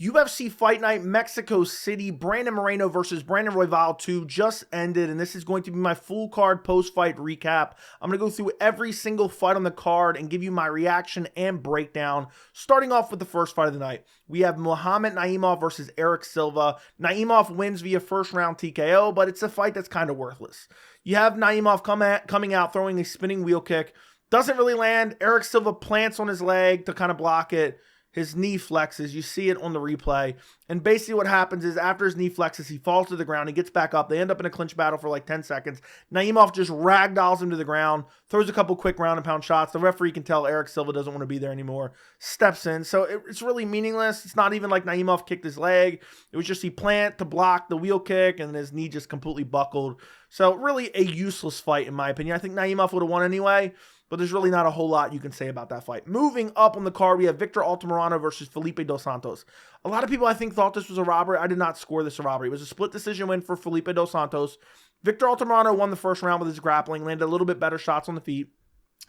UFC Fight Night Mexico City, Brandon Moreno versus Brandon Royval 2 just ended, and this is going to be my full card post-fight recap. I'm going to go through every single fight on the card and give you my reaction and breakdown. Starting off with the first fight of the night, we have Muhammad Naimov versus Erik Silva. Naimov wins via first round TKO, but it's a fight that's kind of worthless. You have Naimov coming out, throwing a spinning wheel kick. Doesn't really land. Erik Silva plants on his leg to kind of block it. His knee flexes. You see it on the replay. And basically what happens is after his knee flexes, he falls to the ground. He gets back up. They end up in a clinch battle for like 10 seconds. Naimov just ragdolls him to the ground, throws a couple quick ground and pound shots. The referee can tell Erik Silva doesn't want to be there anymore. Steps in. So it's really meaningless. It's not even like Naimov kicked his leg. It was just he plant to block the wheel kick and his knee just completely buckled. So really a useless fight in my opinion. I think Naimov would have won anyway. But there's really not a whole lot you can say about that fight. Moving up on the card, we have Victor Altamirano versus Felipe dos Santos. A lot of people, I think, thought this was a robbery. I did not score this a robbery. It was a split decision win for Felipe dos Santos. Victor Altamirano won the first round with his grappling, landed a little bit better shots on the feet.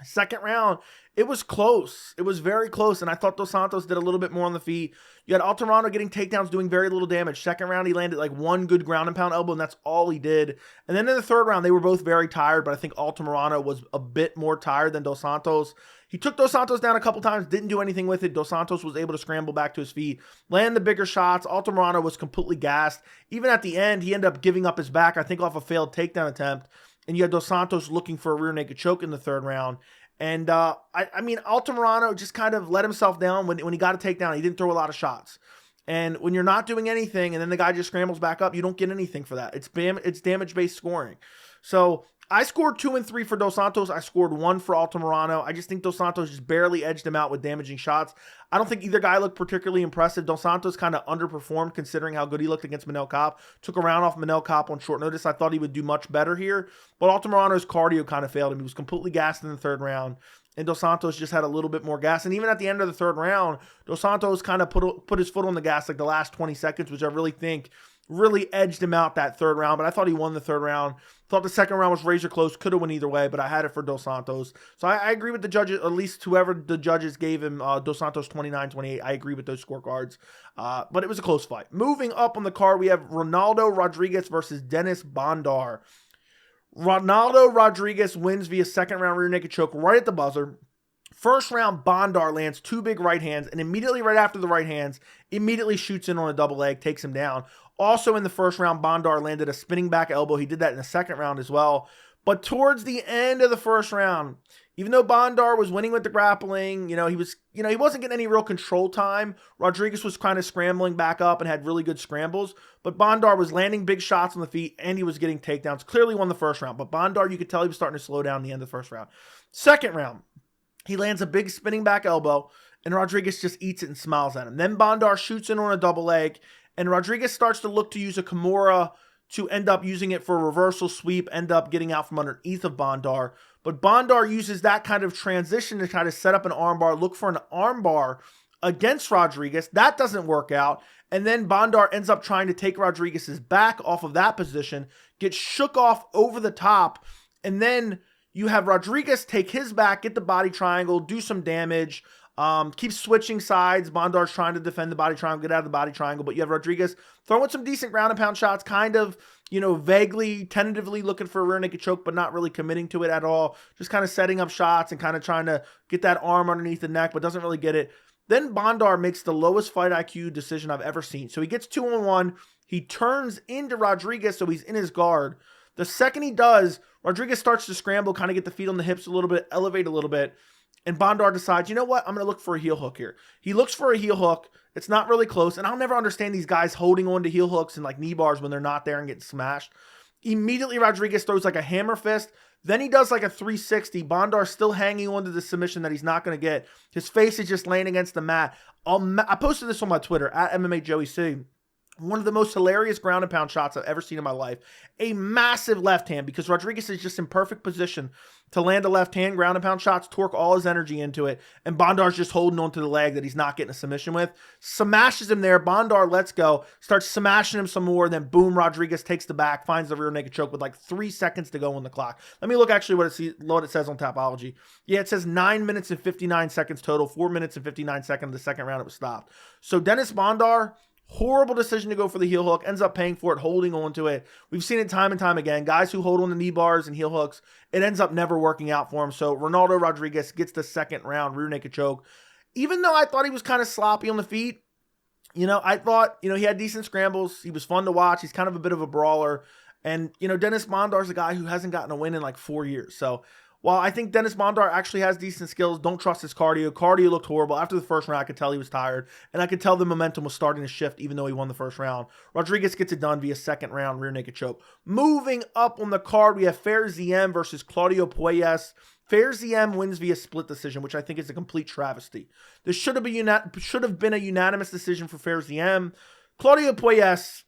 Second round, it was close. It was very close, and I thought Dos Santos did a little bit more on the feet. You had Altamirano getting takedowns, doing very little damage. Second round, he landed like one good ground and pound elbow, and that's all he did. And then in the third round, they were both very tired, but I think Altamirano was a bit more tired than Dos Santos. He took Dos Santos down a couple times, didn't do anything with it. Dos Santos was able to scramble back to his feet, land the bigger shots. Altamirano was completely gassed. Even at the end, he ended up giving up his back, I think off a failed takedown attempt. And you had Dos Santos looking for a rear naked choke in the third round. And I mean, Altamirano just kind of let himself down when he got a takedown. He didn't throw a lot of shots. And when you're not doing anything and then the guy just scrambles back up, you don't get anything for that. It's damage-based scoring. So I scored 2 and 3 for Dos Santos. I scored 1 for Altamirano. I just think Dos Santos just barely edged him out with damaging shots. I don't think either guy looked particularly impressive. Dos Santos kind of underperformed considering how good he looked against Manel Kape. Took a round off Manel Kape on short notice. I thought he would do much better here. But Altamirano's cardio kind of failed him. He was completely gassed in the third round. And Dos Santos just had a little bit more gas. And even at the end of the third round, Dos Santos kind of put his foot on the gas like the last 20 seconds, which I really think really edged him out that third round. But I thought he won the third round. Thought the second round was razor close. Could have went either way, but I had it for Dos Santos. So I agree with the judges, at least whoever the judges gave him, Dos Santos 29-28. I agree with those scorecards. But it was a close fight. Moving up on the card, we have Ronaldo Rodriguez versus Dennis Bondar. Ronaldo Rodriguez wins via second round rear naked choke right at the buzzer. First round, Bondar lands 2 big right hands, and immediately right after the right hands, immediately shoots in on a double leg, takes him down. Also in the first round, Bondar landed a spinning back elbow. He did that in the second round as well. But towards the end of the first round, even though Bondar was winning with the grappling, he wasn't getting any real control time. Rodriguez was kind of scrambling back up and had really good scrambles. But Bondar was landing big shots on the feet and he was getting takedowns. Clearly won the first round. But Bondar, you could tell he was starting to slow down in the end of the first round. Second round, he lands a big spinning back elbow and Rodriguez just eats it and smiles at him. Then Bondar shoots in on a double leg and Rodriguez starts to look to use a Kimura to end up using it for a reversal sweep, end up getting out from underneath of Bondar. But Bondar uses that kind of transition to try to set up an armbar, look for an armbar against Rodriguez. That doesn't work out. And then Bondar ends up trying to take Rodriguez's back off of that position, gets shook off over the top, and then you have Rodriguez take his back, get the body triangle, do some damage, keep switching sides. Bondar's trying to defend the body triangle, get out of the body triangle, but you have Rodriguez throwing some decent ground and pound shots, kind of, vaguely, tentatively looking for a rear naked choke, but not really committing to it at all. Just kind of setting up shots and kind of trying to get that arm underneath the neck, but doesn't really get it. Then Bondar makes the lowest fight IQ decision I've ever seen. So he gets 2-on-1. He turns into Rodriguez, so he's in his guard. The second he does, Rodriguez starts to scramble, kind of get the feet on the hips a little bit, elevate a little bit. And Bondar decides, you know what? I'm going to look for a heel hook here. He looks for a heel hook. It's not really close. And I'll never understand these guys holding on to heel hooks and like knee bars when they're not there and getting smashed. Immediately, Rodriguez throws like a hammer fist. Then he does like a 360. Bondar still hanging onto the submission that he's not going to get. His face is just laying against the mat. I posted this on my Twitter, at MMA Joey C. one of the most hilarious ground and pound shots I've ever seen in my life. A massive left hand, because Rodriguez is just in perfect position to land a left hand, ground and pound shots, torque all his energy into it, and Bondar's just holding onto the leg that he's not getting a submission with. Smashes him there. Bondar lets go, starts smashing him some more, then boom, Rodriguez takes the back, finds the rear naked choke with like 3 seconds to go on the clock. Let me look actually what it says on Tapology. Yeah, it says 9 minutes and 59 seconds total, 4 minutes and 59 seconds the second round it was stopped. So Dennis Bondar, horrible decision to go for the heel hook, ends up paying for it, holding on to it. We've seen it time and time again. Guys who hold on to knee bars and heel hooks, it ends up never working out for him. So Ronaldo Rodriguez gets the second round rear naked choke. Even though I thought he was kind of sloppy on the feet, I thought, he had decent scrambles. He was fun to watch. He's kind of a bit of a brawler. And, Dennis Bondar's a guy who hasn't gotten a win in like 4 years. So while I think Dennis Bondar actually has decent skills, don't trust his cardio. Cardio looked horrible. After the first round, I could tell he was tired, and I could tell the momentum was starting to shift even though he won the first round. Rodriguez gets it done via second round rear naked choke. Moving up on the card, we have Fair Ziam versus Claudio Puelles. Fair Ziam wins via split decision, which I think is a complete travesty. This should have been a unanimous decision for Fair Ziam. Claudio Puelles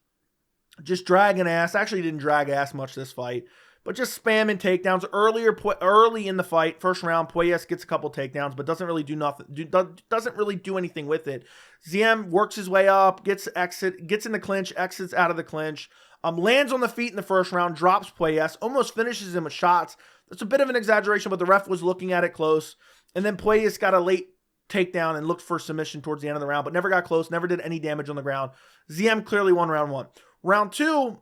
just dragging ass. Actually didn't drag ass much this fight, but just spamming takedowns. Early in the fight, first round, Puelles gets a couple takedowns, but doesn't really do nothing. Doesn't really do anything with it. Ziam works his way up, gets in the clinch, exits out of the clinch, lands on the feet in the first round, drops Puelles, almost finishes him with shots. That's a bit of an exaggeration, but the ref was looking at it close. And then Puelles got a late takedown and looked for submission towards the end of the round, but never got close, never did any damage on the ground. Ziam clearly won round one. Round two,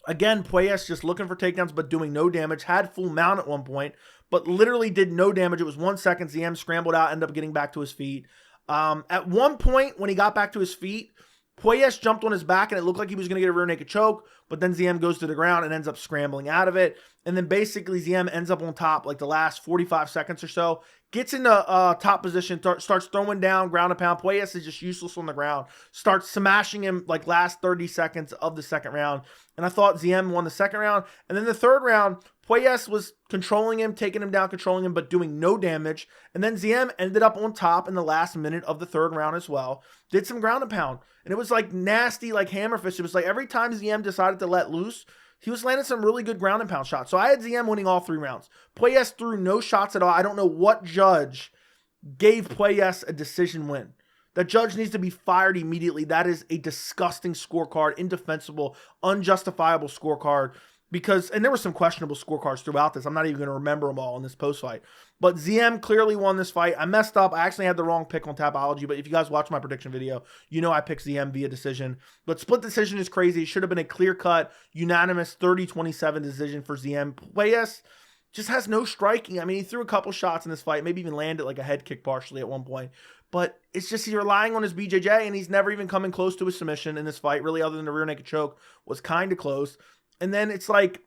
again, Puelles just looking for takedowns, but doing no damage. Had full mount at one point, but literally did no damage. It was 1 second. Ziam scrambled out, ended up getting back to his feet. At one point, when he got back to his feet, Puelles jumped on his back, and it looked like he was going to get a rear naked choke, but then Ziam goes to the ground and ends up scrambling out of it. And then basically Ziam ends up on top like the last 45 seconds or so, gets into top position, starts throwing down ground and pound. Puelles is just useless on the ground, starts smashing him like last 30 seconds of the second round. And I thought Ziam won the second round. And then the third round, Puelles was controlling him, taking him down, controlling him, but doing no damage. And then Ziam ended up on top in the last minute of the third round as well. Did some ground and pound. And it was like nasty, like hammer fist. It was like every time Ziam decided to let loose, he was landing some really good ground and pound shots. So I had Ziam winning all 3 rounds. Puelles threw no shots at all. I don't know what judge gave Puelles a decision win. That judge needs to be fired immediately. That is a disgusting scorecard, indefensible, unjustifiable scorecard. And there were some questionable scorecards throughout this. I'm not even going to remember them all in this post-fight. But Ziam clearly won this fight. I messed up. I actually had the wrong pick on Tapology, but if you guys watch my prediction video, I picked Ziam via decision. But split decision is crazy. It should have been a clear-cut, unanimous 30-27 decision for Ziam. Puelles just has no striking. I mean, he threw a couple shots in this fight, maybe even landed like a head kick partially at one point. But it's just he's relying on his BJJ, and he's never even coming close to a submission in this fight, really, other than the rear naked choke was kind of close. And then it's like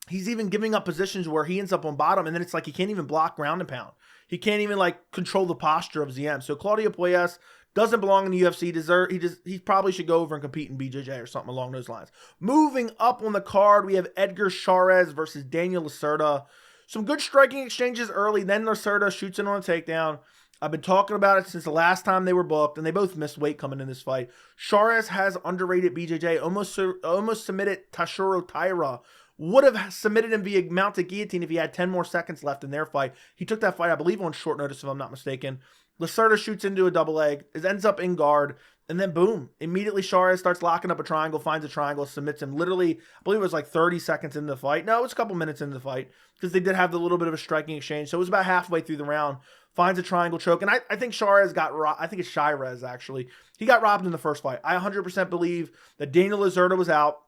he's even giving up positions where he ends up on bottom, and then it's like he can't even block ground and pound. He can't even control the posture of Ziam. So Claudio Puelles doesn't belong in the UFC. He probably should go over and compete in BJJ or something along those lines. Moving up on the card, we have Edgar Cháirez versus Daniel Lacerda. Some good striking exchanges early. Then Lacerda shoots in on a takedown. I've been talking about it since the last time they were booked, and they both missed weight coming in this fight. Cháirez has underrated BJJ, almost submitted Taishiro Taira. Would have submitted him via mounted guillotine if he had 10 more seconds left in their fight. He took that fight, I believe, on short notice, if I'm not mistaken. Lacerda shoots into a double leg. It ends up in guard. And then boom, immediately Cháirez starts locking up a triangle, finds a triangle, submits him. Literally, I believe it was like 30 seconds into the fight. No, it was a couple minutes into the fight because they did have the little bit of a striking exchange. So it was about halfway through the round. Finds a triangle choke. And I think Cháirez got robbed. I think it's Cháirez, actually. He got robbed in the first fight. I 100% believe that Daniel Lacerda was out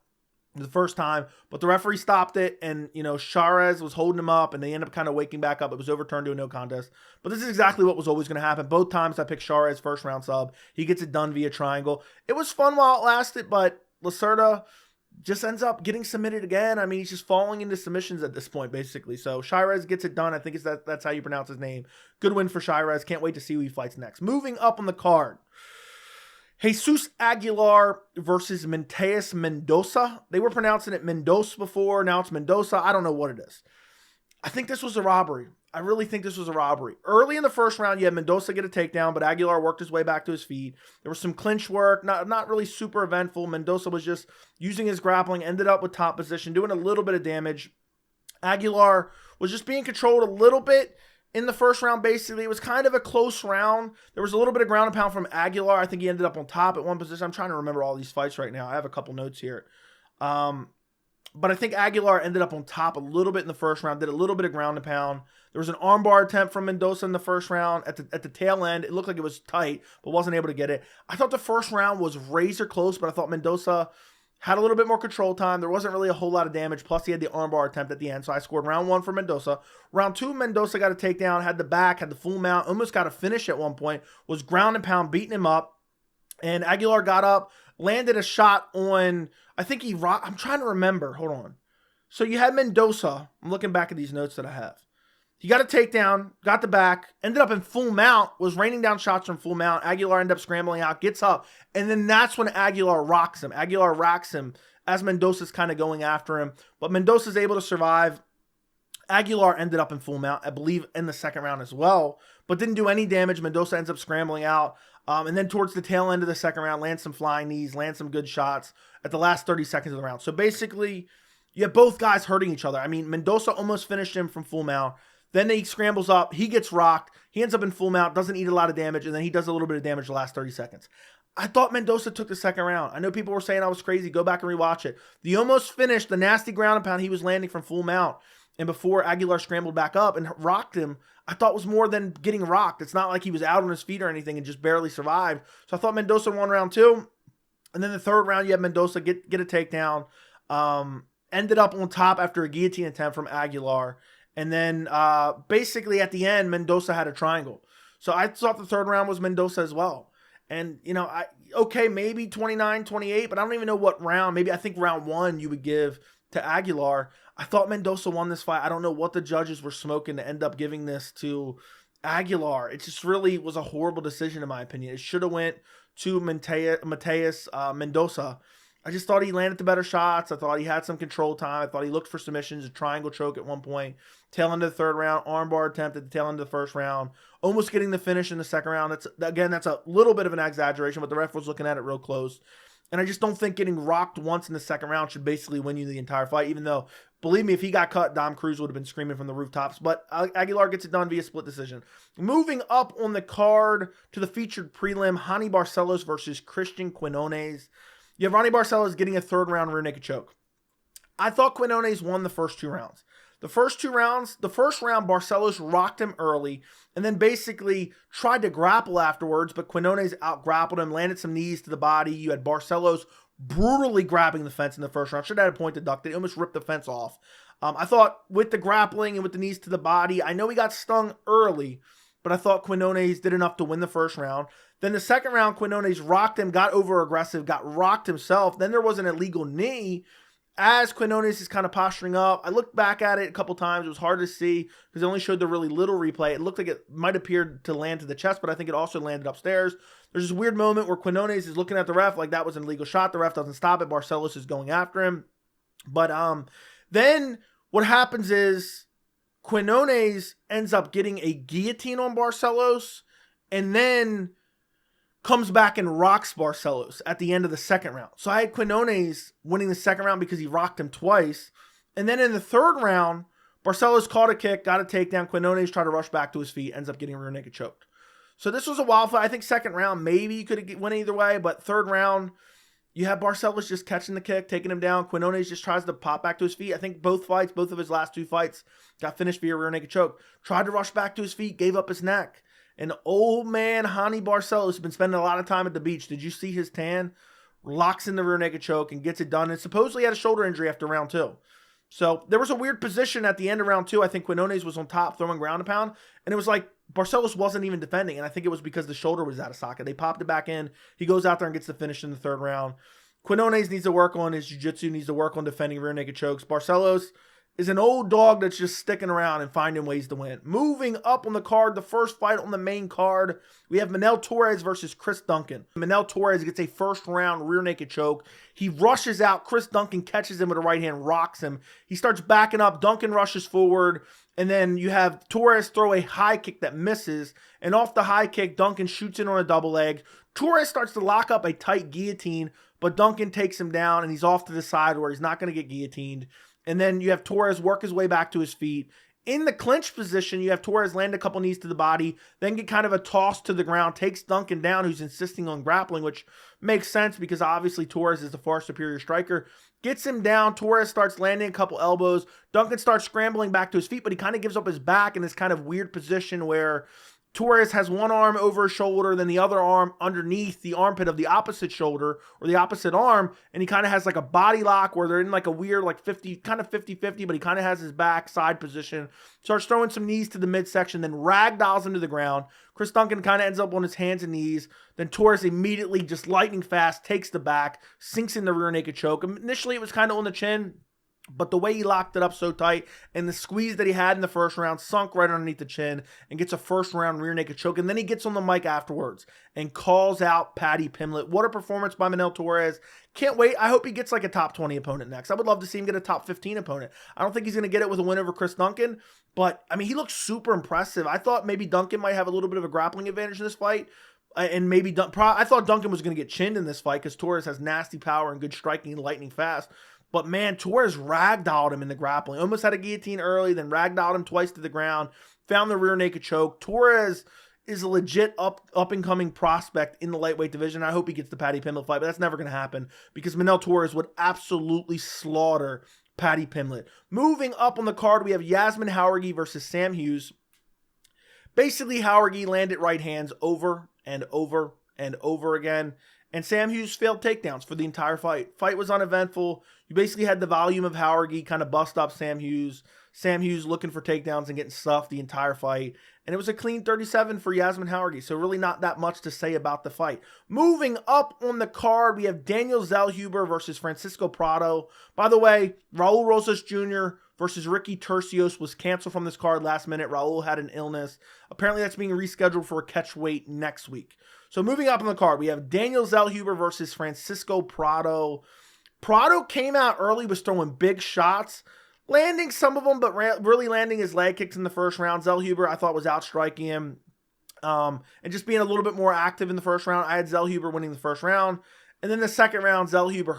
the first time, but the referee stopped it, and Cháirez was holding him up, and they ended up kind of waking back up. It was overturned to a no contest. But this is exactly what was always going to happen. Both times I picked Cháirez first round sub. He gets it done via triangle. It was fun while it lasted, but Lacerda just ends up getting submitted again. I mean, he's just falling into submissions at this point, basically. So Cháirez gets it done. I think that's how you pronounce his name. Good win for Cháirez. Can't wait to see who he fights next. Moving up on the card, Jesus Aguilar versus Mateus Mendonça. They were pronouncing it Mendonça before. Now it's Mendonça. I don't know what it is. I think this was a robbery. I really think this was a robbery. Early in the first round, you had Mendonça get a takedown, but Aguilar worked his way back to his feet. There was some clinch work, not really super eventful. Mendonça was just using his grappling, ended up with top position, doing a little bit of damage. Aguilar was just being controlled a little bit in the first round, basically. It was kind of a close round. There was a little bit of ground and pound from Aguilar. I think he ended up on top at one position. I'm trying to remember all these fights right now. I have a couple notes here. But I think Aguilar ended up on top a little bit in the first round, did a little bit of ground and pound. There was an armbar attempt from Mendonça in the first round. At the tail end, it looked like it was tight, but wasn't able to get it. I thought the first round was razor close, but I thought Mendonça had a little bit more control time. There wasn't really a whole lot of damage. Plus, he had the armbar attempt at the end. So I scored round 1 for Mendonça. Round 2, Mendonça got a takedown, had the back, had the full mount, almost got a finish at one point, was ground and pound, beating him up. And Aguilar got up, landed a shot on, I think he rocked. I'm trying to remember. Hold on. So you had Mendonça. I'm looking back at these notes that I have. He got a takedown, got the back, ended up in full mount, was raining down shots from full mount. Aguilar ended up scrambling out, gets up, and then that's when Aguilar rocks him. Aguilar racks him as Mendonça's kind of going after him. But Mendonça's able to survive. Aguilar ended up in full mount, I believe, in the second round as well, but didn't do any damage. Mendonça ends up scrambling out. And then towards the tail end of the second round, lands some flying knees, lands some good shots at the last 30 seconds of the round. So basically, you have both guys hurting each other. I mean, Mendonça almost finished him from full mount. Then he scrambles up. He gets rocked. He ends up in full mount, doesn't eat a lot of damage, and then he does a little bit of damage the last 30 seconds. I thought Mendonça took the second round. I know people were saying I was crazy. Go back and rewatch it. The almost finished, the nasty ground and pound he was landing from full mount, and before Aguilar scrambled back up and rocked him, I thought was more than getting rocked. It's not like he was out on his feet or anything and just barely survived. So I thought Mendonça won round 2. And then the third round, you had Mendonça get a takedown. Ended up on top after a guillotine attempt from Aguilar. And then basically at the end, Mendonça had a triangle. So I thought the third round was Mendonça as well. And, you know, okay, maybe 29-28, but I don't even know what round. Maybe I think round 1 you would give to Aguilar. I thought Mendonça won this fight. I don't know what the judges were smoking to end up giving this to Aguilar. It just really was a horrible decision in my opinion. It should have went to Mateus Mendonça. I just thought he landed the better shots. I thought he had some control time. I thought he looked for submissions, a triangle choke at one point. Tail end of the third round, armbar attempt at the tail end of the first round. Almost getting the finish in the second round. That's a little bit of an exaggeration, but the ref was looking at it real close. And I just don't think getting rocked once in the second round should basically win you the entire fight, even though, believe me, if he got cut, Dom Cruz would have been screaming from the rooftops. But Aguilar gets it done via split decision. Moving up on the card to the featured prelim, Raoni Barcelos versus Cristian Quiñonez. You have Raoni Barcelos getting a third round rear naked choke. I thought Quiñonez won the first 2 rounds. The first round, Barcelos rocked him early and then basically tried to grapple afterwards, but Quiñonez out-grappled him, landed some knees to the body. You had Barcelos brutally grabbing the fence in the first round. Should have had a point deducted. He almost ripped the fence off. I thought with the grappling and with the knees to the body, I know he got stung early, but I thought Quiñonez did enough to win the first round. Then the second round, Quiñonez rocked him, got over-aggressive, got rocked himself. Then there was an illegal knee as Quiñonez is kind of posturing up. I looked back at it a couple times. It was hard to see because they only showed the really little replay. It looked like it might appear to land to the chest, but I think it also landed upstairs. There's this weird moment where Quiñonez is looking at the ref like that was an illegal shot. The ref doesn't stop it. Barcelos is going after him. But then what happens is Quiñonez ends up getting a guillotine on Barcelos and then comes back and rocks Barcelos at the end of the second round. So I had Quiñonez winning the second round because he rocked him twice. And then in the third round, Barcelos caught a kick, got a takedown. Quiñonez tried to rush back to his feet, ends up getting rear naked choked. So this was a wild fight. I think second round, maybe you could have went either way, but third round, you have Barcelos just catching the kick, taking him down. Quiñonez just tries to pop back to his feet. I think both of his last 2 fights got finished via rear naked choke. Tried to rush back to his feet, gave up his neck. And old man Raoni Barcelos has been spending a lot of time at the beach. Did you see his tan? Locks in the rear naked choke and gets it done. And supposedly had a shoulder injury after round 2. So there was a weird position at the end of round 2. I think Quiñonez was on top throwing ground and pound. And it was like Barcelos wasn't even defending. And I think it was because the shoulder was out of socket. They popped it back in. He goes out there and gets the finish in the third round. Quiñonez needs to work on his jiu-jitsu, needs to work on defending rear naked chokes. Barcelos is an old dog that's just sticking around and finding ways to win. Moving up on the card, the first fight on the main card, we have Manuel Torres versus Chris Duncan. Manuel Torres gets a first round rear naked choke. He rushes out. Chris Duncan catches him with a right hand, rocks him. He starts backing up. Duncan rushes forward. And then you have Torres throw a high kick that misses. And off the high kick, Duncan shoots in on a double leg. Torres starts to lock up a tight guillotine, but Duncan takes him down and he's off to the side where he's not going to get guillotined. And then you have Torres work his way back to his feet. In the clinch position, you have Torres land a couple knees to the body, then get kind of a toss to the ground, takes Duncan down, who's insisting on grappling, which makes sense because obviously Torres is the far superior striker. Gets him down. Torres starts landing a couple elbows. Duncan starts scrambling back to his feet, but he kind of gives up his back in this kind of weird position where Torres has one arm over his shoulder, then the other arm underneath the armpit of the opposite shoulder or the opposite arm, and he kind of has like a body lock where they're in like a weird like 50-50, but he kind of has his back side position. Starts throwing some knees to the midsection, then ragdolls him to the ground. Chris Duncan kind of ends up on his hands and knees. Then Torres immediately, just lightning fast, takes the back, sinks in the rear naked choke. Initially, it was kind of on the chin, but the way he locked it up so tight and the squeeze that he had in the first round sunk right underneath the chin and gets a first round rear naked choke. And then he gets on the mic afterwards and calls out Paddy Pimblett. What a performance by Manuel Torres. Can't wait. I hope he gets like a top 20 opponent next. I would love to see him get a top 15 opponent. I don't think he's going to get it with a win over Chris Duncan, but I mean, he looks super impressive. I thought maybe Duncan might have a little bit of a grappling advantage in this fight. And maybe I thought Duncan was going to get chinned in this fight because Torres has nasty power and good striking and lightning fast. But man, Torres ragdolled him in the grappling. Almost had a guillotine early, then ragdolled him twice to the ground. Found the rear naked choke. Torres is a legit up-and-coming prospect in the lightweight division. I hope he gets the Paddy Pimblett fight, but that's never going to happen because Manuel Torres would absolutely slaughter Paddy Pimblett. Moving up on the card, we have Yazmin Jauregui versus Sam Hughes. Basically, Jauregui landed right hands over and over and over again. And Sam Hughes failed takedowns for the entire fight. Fight was uneventful. You basically had the volume of Jauregui kind of bust up Sam Hughes. Sam Hughes looking for takedowns and getting stuffed the entire fight. And it was a clean 37 for Yazmin Jauregui. So really not that much to say about the fight. Moving up on the card, we have Daniel Zellhuber versus Francisco Prado. By the way, Raul Rosas Jr. versus Ricky Tercios was canceled from this card last minute. Raul had an illness. Apparently that's being rescheduled for a catch weight next week. So moving up on the card, we have Daniel Zellhuber versus Francisco Prado. Prado came out early, was throwing big shots, landing some of them, but really landing his leg kicks in the first round. Zellhuber, I thought, was outstriking him and just being a little bit more active in the first round. I had Zellhuber winning the first round. And then the second round, Zellhuber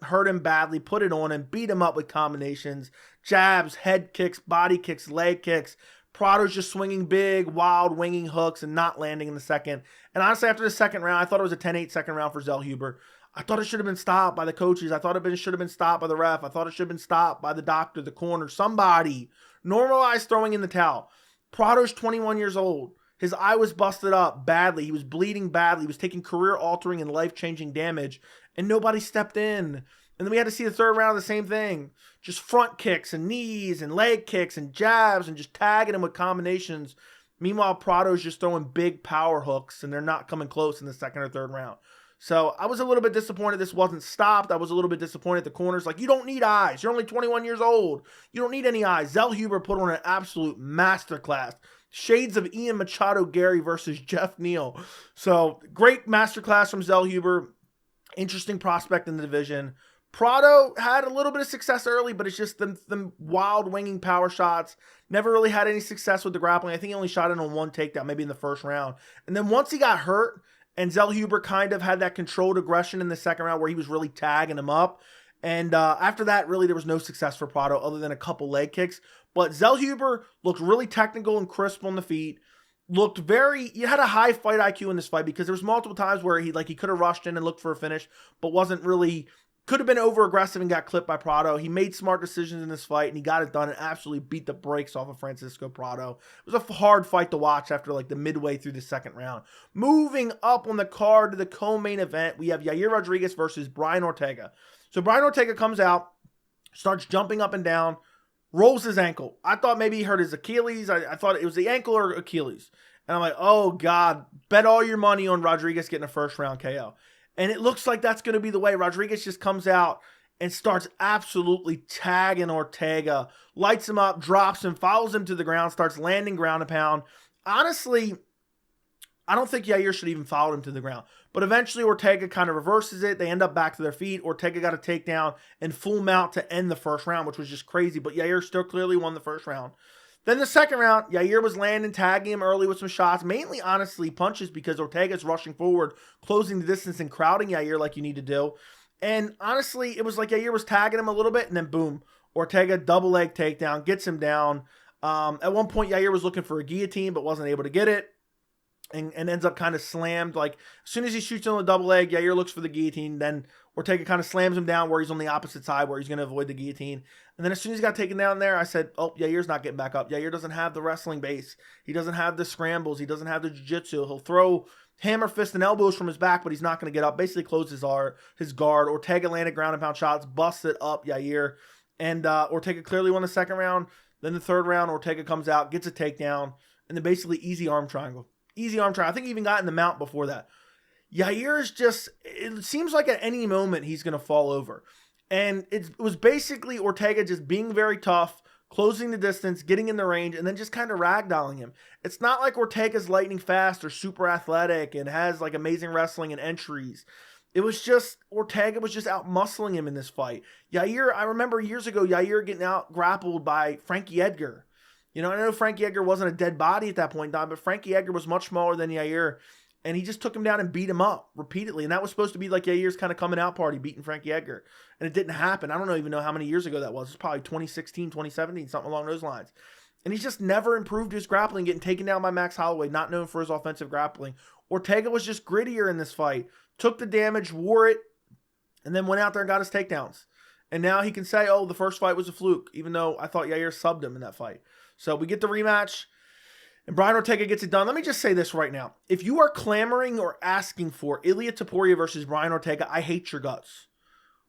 hurt him badly, put it on him, beat him up with combinations, jabs, head kicks, body kicks, leg kicks. Prado's just swinging big, wild, winging hooks and not landing in the second. And honestly, after the second round, I thought it was a 10-8 second round for Zellhuber. I thought it should have been stopped by the coaches. I thought it should have been stopped by the ref. I thought it should have been stopped by the doctor, the corner, somebody. Normalize throwing in the towel. Prado's 21 years old. His eye was busted up badly. He was bleeding badly. He was taking career-altering and life-changing damage, and nobody stepped in. And then we had to see the third round of the same thing. Just front kicks and knees and leg kicks and jabs and just tagging him with combinations. Meanwhile, Prado's just throwing big power hooks, and they're not coming close in the second or third round. So I was a little bit disappointed this wasn't stopped. I was a little bit disappointed the corners. Like, you don't need eyes. You're only 21 years old. You don't need any eyes. Zellhuber put on an absolute masterclass. Shades of Ian Machado Gary versus Jeff Neal. So great masterclass from Zellhuber. Interesting prospect in the division. Prado had a little bit of success early, but it's just them wild winging power shots. Never really had any success with the grappling. I think he only shot in on one takedown, maybe in the first round. And then once he got hurt, and Zellhuber kind of had that controlled aggression in the second round where he was really tagging him up. And after that, really, there was no success for Prado other than a couple leg kicks. But Zellhuber looked really technical and crisp on the feet. He had a high fight IQ in this fight because there was multiple times where he could have rushed in and looked for a finish, but could have been over aggressive and got clipped by Prado. He made smart decisions in this fight and he got it done and absolutely beat the brakes off of Francisco Prado. It was a hard fight to watch after the midway through the second round. Moving up on the card to the co-main event, we have Yair Rodriguez versus Brian Ortega. So Brian Ortega comes out, starts jumping up and down, rolls his ankle. I thought maybe he hurt his Achilles. I thought it was the ankle or Achilles. And I'm like, oh God, bet all your money on Rodriguez getting a first round KO. And it looks like that's going to be the way. Rodriguez just comes out and starts absolutely tagging Ortega. Lights him up, drops him, follows him to the ground, starts landing ground and pound. Honestly, I don't think Yair should even follow him to the ground. But eventually Ortega kind of reverses it. They end up back to their feet. Ortega got a takedown and full mount to end the first round, which was just crazy. But Yair still clearly won the first round. Then the second round, Yair was landing, tagging him early with some shots. Mainly, honestly, punches because Ortega's rushing forward, closing the distance and crowding Yair like you need to do. And honestly, it was like Yair was tagging him a little bit, and then boom, Ortega double leg takedown, gets him down. At one point, Yair was looking for a guillotine, but wasn't able to get it. And ends up kind of slammed. Like, as soon as he shoots on the double leg, Yair looks for the guillotine. Then Ortega kind of slams him down where he's on the opposite side, where he's going to avoid the guillotine. And then as soon as he got taken down there, I said, oh, Yair's not getting back up. Yair doesn't have the wrestling base. He doesn't have the scrambles. He doesn't have the jiu-jitsu. He'll throw hammer, fist, and elbows from his back, but he's not going to get up. Basically closed his guard. Ortega landed ground and pound shots, busted up Yair. And Ortega clearly won the second round. Then the third round, Ortega comes out, gets a takedown, and then basically easy arm triangle. Easy arm triangle. I think he even got in the mount before that. Yair is just, it seems like at any moment he's going to fall over. And it was basically Ortega just being very tough, closing the distance, getting in the range, and then just kind of ragdolling him. It's not like Ortega's lightning fast or super athletic and has like amazing wrestling and entries. It was just, Ortega was just out muscling him in this fight. Yair, I remember years ago, Yair getting out grappled by Frankie Edgar. You know, I know Frankie Edgar wasn't a dead body at that point in time, but Frankie Edgar was much smaller than Yair, and he just took him down and beat him up repeatedly. And that was supposed to be like Yair's kind of coming out party, beating Frankie Edgar. And it didn't happen. I don't even know how many years ago that was. It's probably 2016, 2017, something along those lines. And he's just never improved his grappling, getting taken down by Max Holloway, not known for his offensive grappling. Ortega was just grittier in this fight, took the damage, wore it, and then went out there and got his takedowns. And now he can say, oh, the first fight was a fluke, even though I thought Yair subbed him in that fight. So we get the rematch, and Brian Ortega gets it done. Let me just say this right now. If you are clamoring or asking for Ilia Topuria versus Brian Ortega, I hate your guts.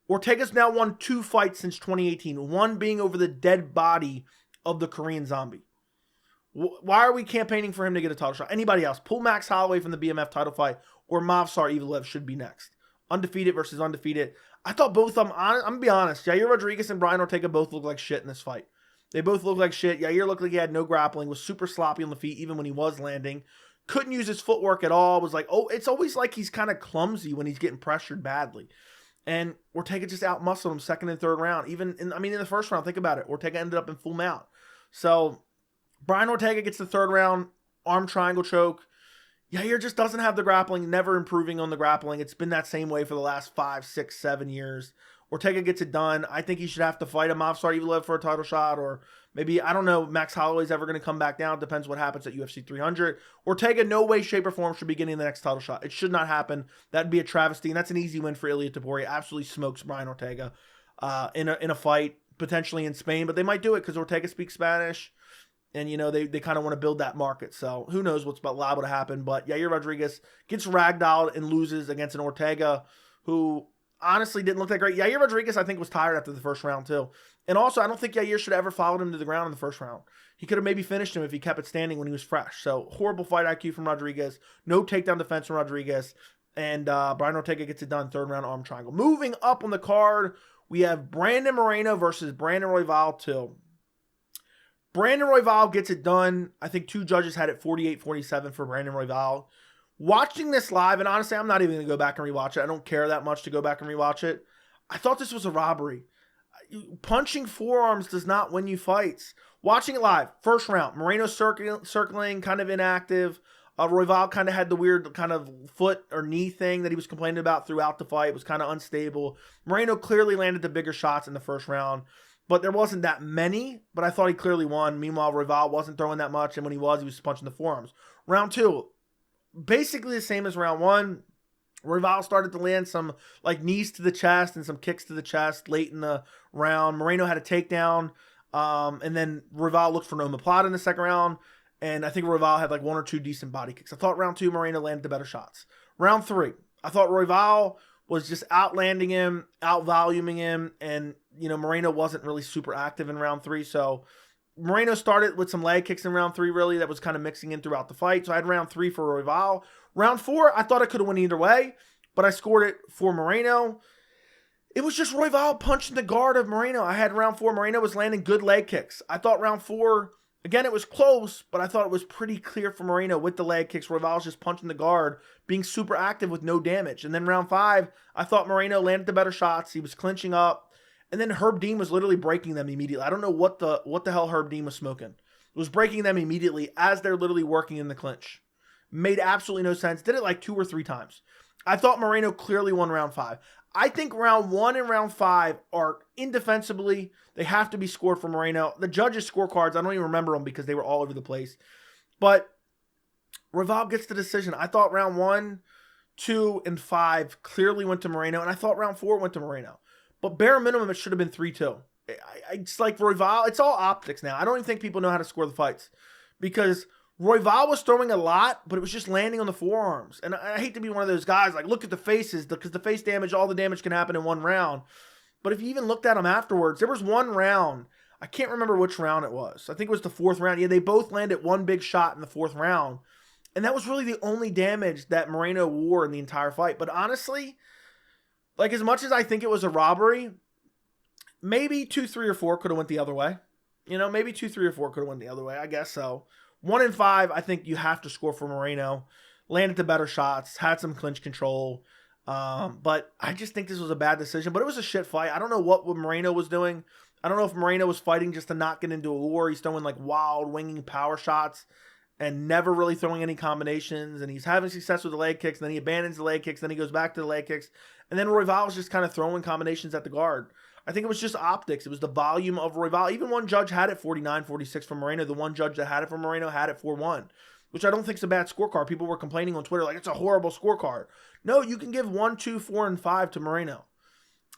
Ortega's now won 2 fights since 2018, one being over the dead body of the Korean Zombie. Why are we campaigning for him to get a title shot? Anybody else? Pull Max Holloway from the BMF title fight, or Movsar Evloev should be next. Undefeated versus undefeated. I thought both of them, I'm going to be honest, Yair Rodriguez and Brian Ortega both look like shit in this fight. They both looked like shit. Yair looked like he had no grappling, was super sloppy on the feet even when he was landing. Couldn't use his footwork at all. Was like, oh, it's always like he's kind of clumsy when he's getting pressured badly. And Ortega just out-muscled him second and third round. Even, in the first round, think about it. Ortega ended up in full mount. So, Brian Ortega gets the third round, arm triangle choke. Yair just doesn't have the grappling, never improving on the grappling. It's been that same way for the last 5, 6, 7 years. Ortega gets it done. I think he should have to fight a Movsar Evloev for a title shot, or maybe, I don't know, Max Holloway's ever going to come back down. It depends what happens at UFC 300. Ortega, no way, shape, or form should be getting the next title shot. It should not happen. That'd be a travesty, and that's an easy win for Ilia Topuria. Absolutely smokes Brian Ortega in a fight, potentially in Spain, but they might do it because Ortega speaks Spanish, and, you know, they kind of want to build that market. So who knows what's liable to happen, but Yair Rodriguez gets ragdolled and loses against an Ortega who honestly didn't look that great. Yair Rodriguez, I think, was tired after the first round, too. And also, I don't think Yair should have ever followed him to the ground in the first round. He could have maybe finished him if he kept it standing when he was fresh. So, horrible fight IQ from Rodriguez. No takedown defense from Rodriguez. And Brian Ortega gets it done, third round arm triangle. Moving up on the card, we have Brandon Moreno versus Brandon Royval 2. Brandon Royval gets it done. I think 2 judges had it 48-47 for Brandon Royval. Watching this live, and honestly, I'm not even going to go back and rewatch it. I don't care that much to go back and rewatch it. I thought this was a robbery. Punching forearms does not win you fights. Watching it live, first round, Moreno circling, kind of inactive. Royval kind of had the weird kind of foot or knee thing that he was complaining about throughout the fight. It was kind of unstable. Moreno clearly landed the bigger shots in the first round, but there wasn't that many, but I thought he clearly won. Meanwhile, Royval wasn't throwing that much, and when he was punching the forearms. Round 2, basically the same as round 1. Royval started to land some like knees to the chest and some kicks to the chest late in the round. Moreno had a takedown, and then Royval looked for an omoplata in the second round, and I think Royval had like 1 or 2 decent body kicks. I thought round 2, Moreno landed the better shots. Round 3, I thought Royval was just outlanding him, outvoluming him, and, you know, Moreno wasn't really super active in round 3, so Moreno started with some leg kicks in round 3, really, that was kind of mixing in throughout the fight. So I had round 3 for Royval. Round 4, I thought I could have won either way, but I scored it for Moreno. It was just Royval punching the guard of Moreno. I had round 4. Moreno was landing good leg kicks. I thought round 4, again, it was close, but I thought it was pretty clear for Moreno with the leg kicks. Royval was just punching the guard, being super active with no damage. And then round 5, I thought Moreno landed the better shots. He was clinching up. And then Herb Dean was literally breaking them immediately. I don't know what the hell Herb Dean was smoking. It was breaking them immediately as they're literally working in the clinch. Made absolutely no sense. Did it like 2 or 3 times. I thought Moreno clearly won round 5. I think round 1 and round 5 are indefensibly. They have to be scored for Moreno. The judges' scorecards, I don't even remember them because they were all over the place. But Royval gets the decision. I thought round 1, 2, and 5 clearly went to Moreno. And I thought round 4 went to Moreno. But bare minimum, it should have been 3-2. It's like Royval, it's all optics now. I don't even think people know how to score the fights. Because Royval was throwing a lot, but it was just landing on the forearms. And I hate to be one of those guys, like, look at the faces, because the face damage, all the damage can happen in one round. But if you even looked at them afterwards, there was one round, I can't remember which round it was. I think it was the 4th round. Yeah, they both landed one big shot in the 4th round. And that was really the only damage that Moreno wore in the entire fight. But honestly, like, as much as I think it was a robbery, maybe 2, 3, or 4 could have went the other way. You know, maybe 2, 3, or 4 could have went the other way. I guess so. 1 and 5, I think you have to score for Moreno. Landed the better shots, had some clinch control. But I just think this was a bad decision. But it was a shit fight. I don't know what Moreno was doing. I don't know if Moreno was fighting just to not get into a war. He's throwing like wild, winging power shots and never really throwing any combinations. And he's having success with the leg kicks. And then he abandons the leg kicks. Then he goes back to the leg kicks. And then Royval was just kind of throwing combinations at the guard. I think it was just optics. It was the volume of Royval. Even one judge had it 49-46 for Moreno. The one judge that had it for Moreno had it 4-1, which I don't think is a bad scorecard. People were complaining on Twitter like it's a horrible scorecard. No, you can give 1, 2, 4, and 5 to Moreno.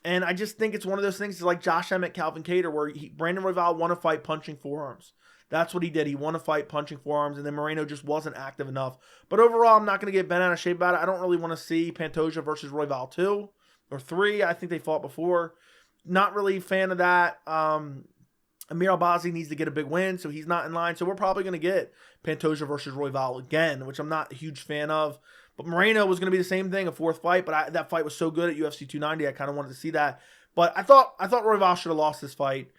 And I just think it's one of those things like Josh Emmett, Calvin Kattar, where Brandon Royval won a fight punching forearms. That's what he did. He won a fight punching forearms, and then Moreno just wasn't active enough. But overall, I'm not going to get bent out of shape about it. I don't really want to see Pantoja versus Royval 2 or 3. I think they fought before. Not really a fan of that. Amir Albazi needs to get a big win, so he's not in line. So we're probably going to get Pantoja versus Royval again, which I'm not a huge fan of. But Moreno was going to be the same thing, a 4th fight. But that fight was so good at UFC 290, I kind of wanted to see that. But I thought Royval should have lost this fight.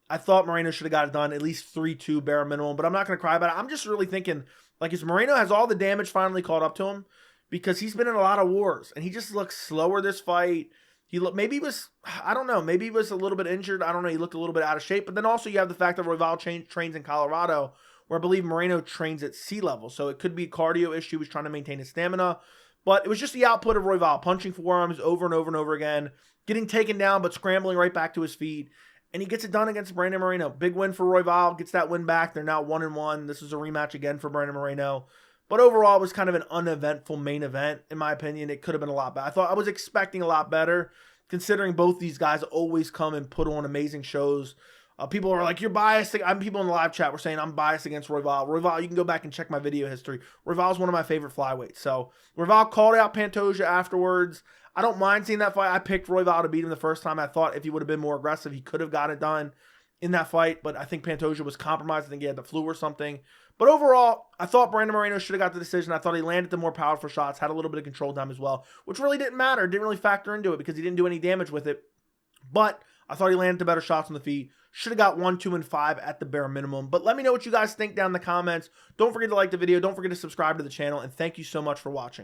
I thought Moreno should have got it done, at least 3-2 bare minimum. But I'm not going to cry about it. I'm just really thinking, like, is Moreno has all the damage finally caught up to him? Because he's been in a lot of wars, and he just looks slower this fight. Maybe he was, I don't know, maybe he was a little bit injured. I don't know. He looked a little bit out of shape. But then also you have the fact that Royval trains in Colorado, where I believe Moreno trains at sea level. So it could be a cardio issue. He's trying to maintain his stamina. But it was just the output of Royval, punching forearms over and over and over again, getting taken down, but scrambling right back to his feet. And he gets it done against Brandon Moreno. Big win for Royval, gets that win back. They're now 1-1. This is a rematch again for Brandon Moreno. But overall, it was kind of an uneventful main event, in my opinion. It could have been a lot better. I was expecting a lot better, considering both these guys always come and put on amazing shows. People are like, you're biased. People in the live chat were saying I'm biased against Royval. Royval, you can go back and check my video history. Royval is one of my favorite flyweights. So Royval called out Pantoja afterwards. I don't mind seeing that fight. I picked Royval to beat him the first time. I thought if he would have been more aggressive, he could have got it done in that fight. But I think Pantoja was compromised. I think he had the flu or something. But overall, I thought Brandon Moreno should have got the decision. I thought he landed the more powerful shots, had a little bit of control time as well, which really didn't matter. Didn't really factor into it because he didn't do any damage with it. But I thought he landed the better shots on the feet. Should have got 1, 2, and 5 at the bare minimum. But let me know what you guys think down in the comments. Don't forget to like the video. Don't forget to subscribe to the channel. And thank you so much for watching.